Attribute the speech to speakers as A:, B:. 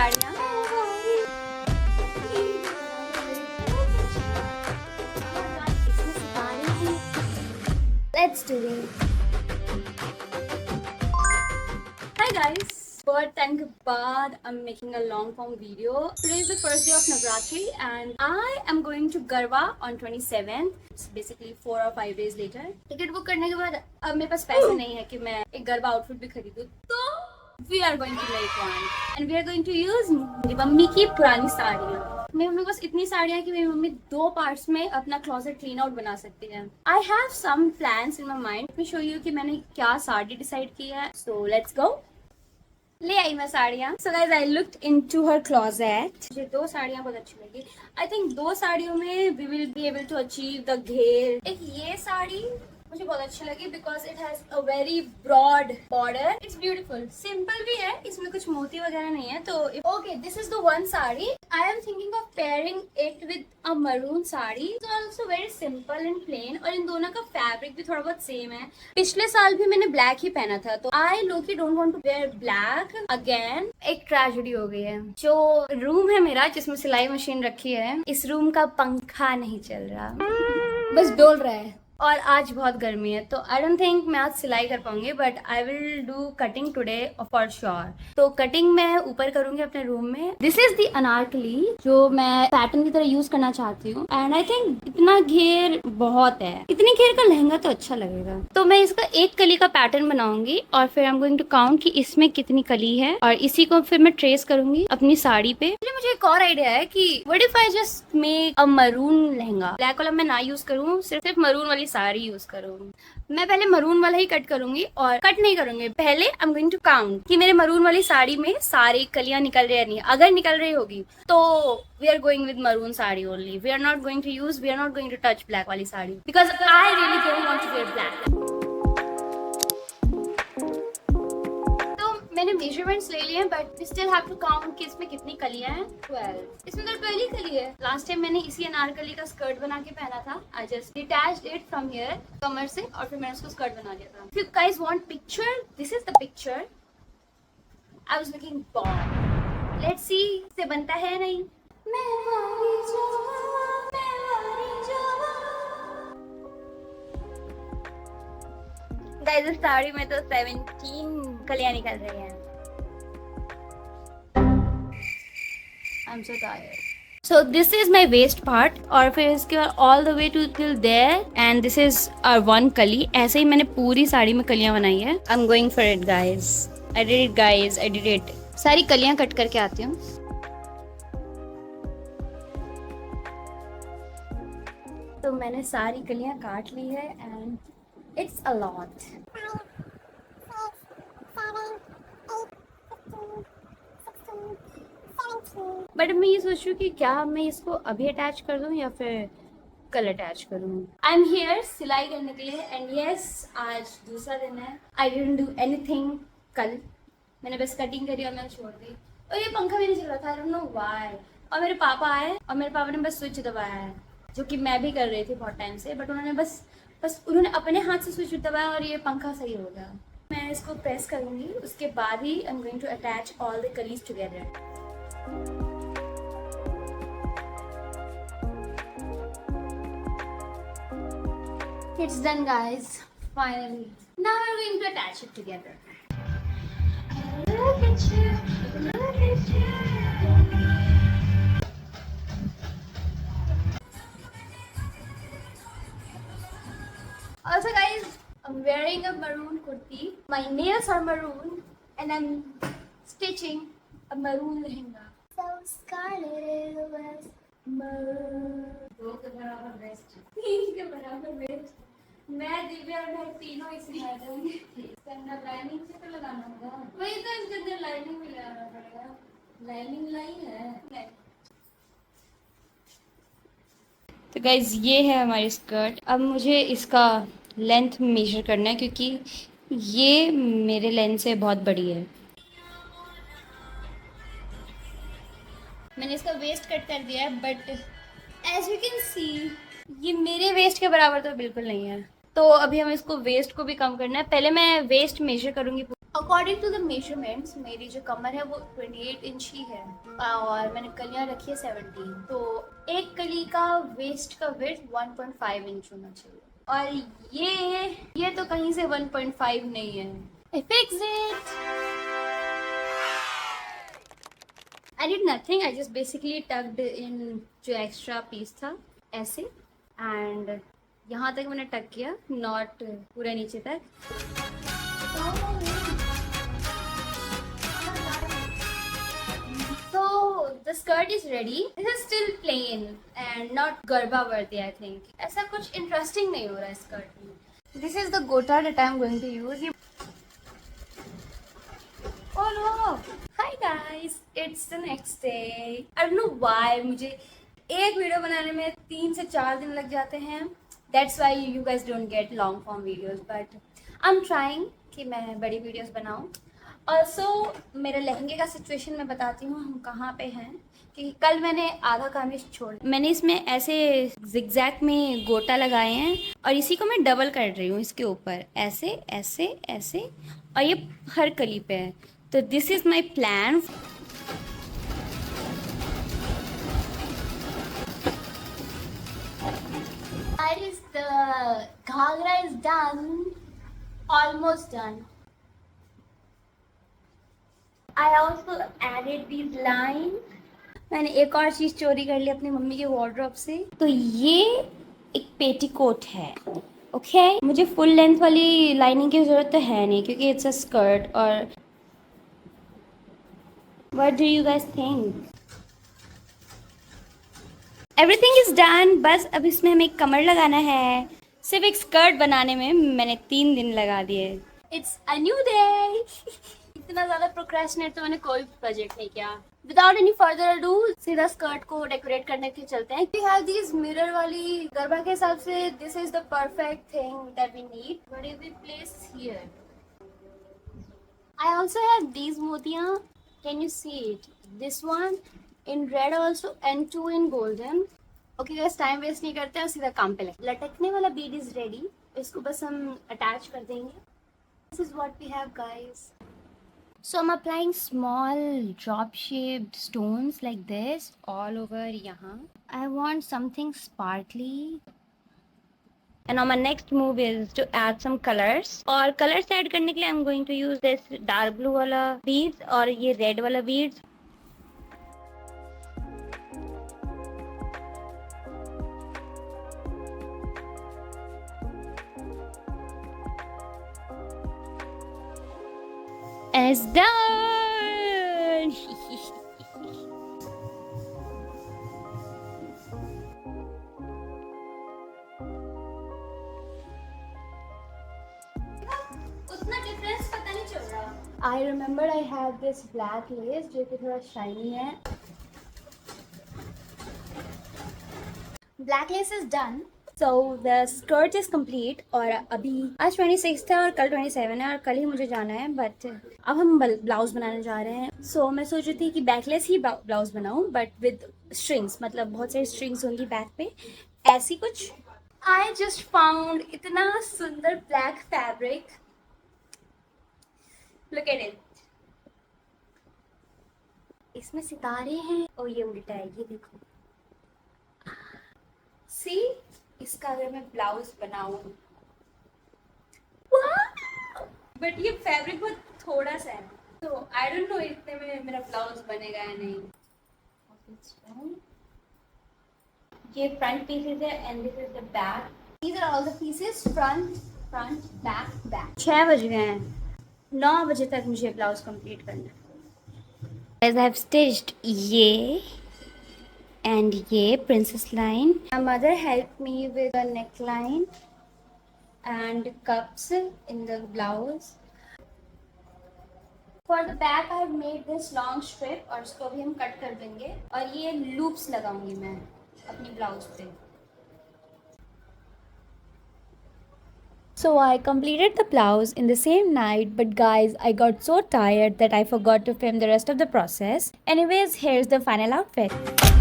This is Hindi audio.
A: साड़ियाँ। Let's do it. Hi guys. बहुत टाइम के बाद I'm making a long form video. Today is the first day of Navratri and I am going to Garba on 27th. It's basically 4 or 5 days later. Ticket book करने के बाद अब मेरे पास पैसे नहीं है कि मैं एक गरबा आउटफिट भी खरीदूं, तो we are going to make one and we are going to use मेरी मम्मी की पुरानी साड़ियाँ। मेरी मम्मी के पास इतनी साड़ियाँ कि मेरी मम्मी 2 पार्ट्स में अपना क्लोजेट क्लीन आउट बना सकती है। I have some plans in my mind. Let me show you कि मैंने क्या साड़ी डिसाइड की है। So let's go. ले आई मैं साड़ियाँ। So guys, I looked into her closet. मुझे 2 साड़ियाँ बहुत अच्छी लगी। I think 2 साड़ियों में we will be able to achieve the घेर। एक ये साड़ी मुझे बहुत अच्छी लगी because it has a very broad border. It's beautiful. Simple भी है, इसमें कुछ मोती वगैरह नहीं है। तो okay, this is the one sari. I am thinking of pairing it with a maroon sari. It's also very simple and plain और इन दोनों का फैब्रिक भी थोड़ा बहुत सेम है। पिछले साल भी मैंने ब्लैक ही पहना था, तो I Loki don't want to wear black again. एक ट्रेजेडी हो गई है। जो रूम है मेरा जिसमें सिलाई मशीन रखी है, इस रूम का पंखा नहीं चल रहा, बस डोल रहा है और आज बहुत गर्मी है, तो आई डोंट थिंक मैं आज सिलाई कर पाऊंगी, but I will do cutting today for sure. तो कटिंग मैं ऊपर करूंगी अपने रूम में। दिस इज द अनारकली जो मैं पैटर्न की तरह यूज करना चाहती हूँ एंड आई थिंक इतना घेर बहुत है। इतनी घेर का लहंगा तो अच्छा लगेगा, तो मैं इसका एक कली का पैटर्न बनाऊंगी और फिर I am going to count कि इसमें कितनी कली है और इसी को फिर मैं ट्रेस करूंगी अपनी साड़ी पे। मुझे एक और आइडिया है कि what if I just make a maroon lehenga. Black वाला मैं ना यूज करूँ, सिर्फ मरून वाली साड़ी यूज करूँ। मैं पहले मरून वाला ही कट करूंगी और कट नहीं करूंगी, पहले I am going to count कि मेरे मरून वाली साड़ी में सारी कलियां निकल रही है नहीं। अगर निकल रही होगी तो we are going with maroon sari only. We are not going to touch black वाली sari because I really don't want to wear black. मैंने मेजरमेंट्स ले लिए हैं but we still have to count कि इसमें कितनी कलियां हैं। 12। इसमें तो 12 ही कली है। लास्ट टाइम मैंने इसी अनारकली का स्कर्ट बना के पहना था। I just detached it from here कमर से और फिर मैंने उसको स्कर्ट बना लिया था। If you guys want picture, this is the picture. I was looking bomb. Let's see से बनता है नहीं। मैं वाली जवां, मैं वाली जवां। गाइस इस साड़ी में तो 17 कलियां निकल रही हैं। I'm so tired. So this is my waist part और फिर इसके बाद all the way to till there and this is our one कली। ऐसे ही मैंने पूरी साड़ी में कलियां बनाई है। I'm going for it guys. I did it guys. I did it. सारी कलियां कट करके आती हूँ। तो मैंने सारी कलियां काट ली है and it's a lot. But मैं ये सोच रही हूँ कि क्या मैं इसको अभी अटैच कर दूँ या फिर कल अटैच करूँ। आई एम हियर सिलाई करने के लिए एंड यस आज दूसरा दिन है। आई डिडंट डू एनीथिंग कल, मैंने बस कटिंग करी और मैंने छोड़ दी। और ये पंखा भी नहीं चल रहा था, आई डोंट नो व्हाई। और मेरे पापा आए और मेरे पापा ने बस स्विच दबाया है, जो कि मैं भी कर रही थी बहुत टाइम से, बट उन्होंने बस उन्होंने अपने हाथ से स्विच दबाया और ये पंखा सही हो गया। मैं इसको प्रेस करूँगी, उसके बाद ही I am going to attach all the कलीज together. It's done guys, finally. Now we're going to attach it together. Look at you, look at you. Also guys, I'm wearing a maroon kurti. My nails are maroon and I'm stitching a maroon lehenga. So scarlet it was maroon. 2 के बराबर बेस्ट, 3 के बराबर बेस्ट। मैं दिव्या और मैं तीनों इसमें आ जाएंगे। इसके अंदर लाइनिंग से तो लगाना होगा, वही तो इसके अंदर लाइनिंग भी लगाना पड़ेगा। लाइनिंग लाई है। तो गाइज ये है हमारी स्कर्ट। अब मुझे इसका लेंथ मेजर करना है क्योंकि ये मेरे लेंथ से बहुत बड़ी है। मैंने इसका वेस्ट कट कर दिया है but as you can see ये मेरे वेस्ट के बराबर तो बिल्कुल नहीं है। तो अभी हमें इसको वेस्ट को भी कम करना है। पहले मैं वेस्ट मेजर करूंगी अकॉर्डिंग टू द मेजरमेंट्स मेरी जो कमर है वो 28 इंच ही है और मैंने कलियां रखी है 17, तो एक कली का वेस्ट का विड्थ 1.5 इंच होना चाहिए और ये तो कहीं से 1.5 नहीं है। I fix it. I did nothing. I just basically tucked in जो एक्स्ट्रा पीस था ऐसे एंड यहाँ तक मैंने टक किया, नॉट पूरे नीचे तक। So the skirt is ready. This is still plain and not garba worthy, I think. ऐसा कुछ interesting नहीं हो रहा है skirt में. This is the gota that I am going to use. Oh no! Hi guys, it's the next day. I don't know why मुझे एक वीडियो बनाने में 3 से 4 दिन लग जाते हैं. That's why you guys don't get long form videos. But I'm trying कि मैं बड़ी वीडियोस बनाऊँ. ऑल्सो मेरे लहंगे का सिचुएशन मैं बताती हूँ हम कहाँ पे हैं, कि कल मैंने आधा कामिज छोड़, मैंने इसमें ऐसे जिगजैग में गोटा लगाए हैं और इसी को मैं डबल कर रही हूँ इसके ऊपर, ऐसे ऐसे ऐसे, और ये हर कली पे है. तो this is my plan. The ghagra is done, almost done. I also added these lines. मैंने एक और चीज़ चोरी कर ली अपनी मम्मी के वार्डरोब से. तो ये एक पेटीकोट है, ओके. मुझे फुल लेंथ वाली लाइनिंग की ज़रूरत तो है नहीं क्योंकि इट्स अ स्कर्ट. और what do you guys think? Everything is done. बस अब इसमें हमें एक कमर लगाना है. सिर्फ एक स्कर्ट बनाने में मैंने 3 दिन लगा दिए. It's a new day. इतना ज़्यादा प्रोक्रेस्टिनेट तो मैंने कोई प्रोजेक्ट नहीं किया. विदाउट एनी फर्दर अडू सीधा स्कर्ट को डेकोरेट करने के चलते हैं. वी हैव दिस मिरर वाली गरबा के हिसाब से this is the perfect thing that we need. What is we place here? I also have these मोतियां. Can you see it? This one in red also and 2 in golden. Okay guys, time waste नहीं करते हैं, सीधा काम पे लगे. लटकने वाला बीड इज रेडी. इसको बस हम अटैच कर देंगे. This is what we have guys. So I'm applying small drop shaped stones like this all over यहाँ. I want something sparkly. And now my next move is to add some colors. और colors add करने के लिए I'm going to use this dark blue वाला beads और ये red वाला beads. And it's done. उतना डिफरेंस पता नहीं चल रहा. I remember I had this black lace जो कि थोड़ा shiny है. Black lace is done. So the skirt is complete. और अभी आज 26 था और कल 27 है और कल ही मुझे जाना है. बट अब हम ब्लाउज बनाने जा रहे हैं. सो मैं सोच रही थी कि बैकलेस ही ब्लाउज बनाऊं बट विद स्ट्रिंग्स, मतलब बहुत सारी स्ट्रिंग्स होंगी बैक पे, ऐसी कुछ. आई जस्ट फाउंड इतना सुंदर black fabric. Look at it. इसमें सितारे हैं और ये उल्टा है, ये देखो. सी, इसका अगर मैं ब्लाउज बनाऊं, बट ये फैब्रिक बहुत थोड़ा सा है, तो आई डोंट नो इतने में मेरा ब्लाउज बनेगा या नहीं. ये फ्रंट पीसेस है and this is the back. These are all the pieces, front back back. 6 बज गए हैं. 9 बजे तक मुझे ब्लाउज कंप्लीट करना है. As I have stitched ये and ये princess line. My mother helped me with a neckline and cups in the blouse. For the back I have made this long strip और इसको भी हम कट कर देंगे और ये loops लगाऊंगी मैं अपनी ब्लाउज पे. So I completed the blouse in the same night, but guys, I got so tired that I forgot to film the rest of the process. Anyways, here's the final outfit.